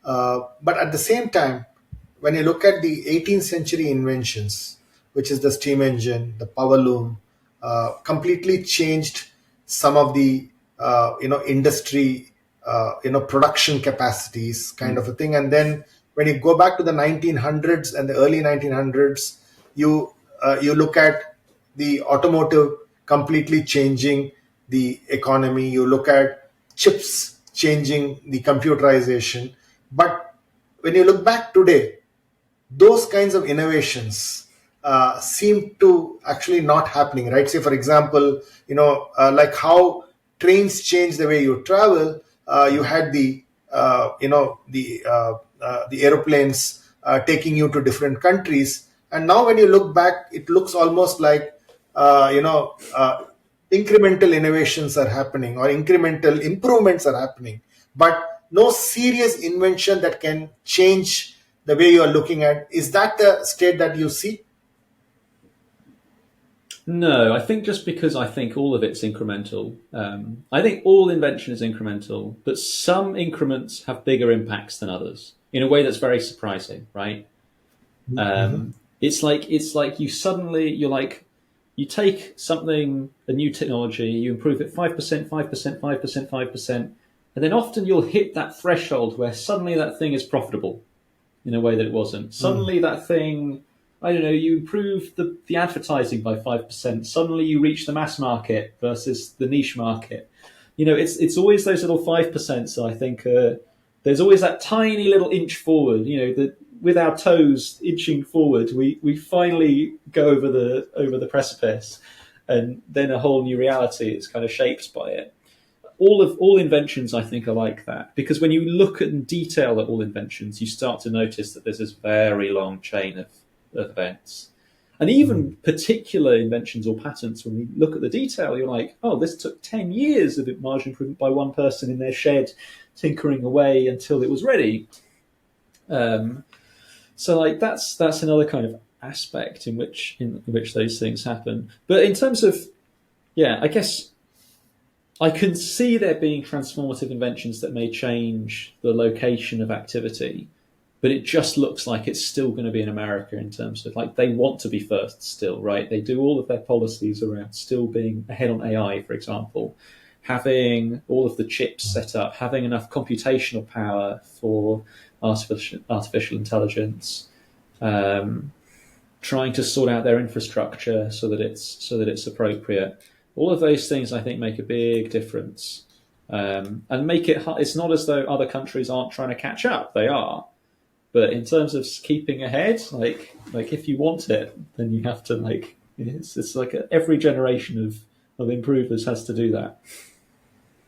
But at the same time, when you look at the 18th century inventions, which is the steam engine, the power loom, completely changed some of the industry, production capacities, kind of a thing. And then when you go back to the 1900s and the early 1900s, you look at the automotive completely changing the economy. You look at chips changing the computerization. But when you look back today, those kinds of innovations seem to actually not happening, right? Say, for example, like how trains change the way you travel. You had the aeroplanes taking you to different countries, and now when you look back, it looks almost like uh, you know uh, incremental innovations are happening or incremental improvements are happening, but no serious invention that can change the way you are looking at. Is that the state that you see? No, I think just because I think all of it's incremental. I think all invention is incremental, but some increments have bigger impacts than others in a way that's very surprising, right? Mm-hmm. It's like you're like you take something, a new technology, you improve it 5%, 5%, 5%, 5%, and then often you'll hit that threshold where suddenly that thing is profitable in a way that it wasn't. Suddenly that thing, I don't know, you improve the advertising by 5%. Suddenly you reach the mass market versus the niche market. It's always those little 5%. So I think there's always that tiny little inch forward. That with our toes inching forward, we finally go over the precipice, and then a whole new reality is kind of shaped by it. All inventions, I think, are like that, because when you look at in detail at all inventions, you start to notice that there's this very long chain of events. And even particular inventions or patents, when you look at the detail, you're like, oh, this took 10 years of margin improvement by one person in their shed tinkering away until it was ready. So like that's another kind of aspect in which those things happen. But in terms of, yeah, I guess I can see there being transformative inventions that may change the location of activity, but it just looks like it's still going to be in America in terms of, like, they want to be first still, right? They do all of their policies around still being ahead on AI, for example, having all of the chips set up, having enough computational power for artificial intelligence, trying to sort out their infrastructure so that it's appropriate. All of those things, I think, make a big difference, and make it. It's not as though other countries aren't trying to catch up; they are. But in terms of keeping ahead, like if you want it, then you have to, like, it's like every generation of improvers has to do that.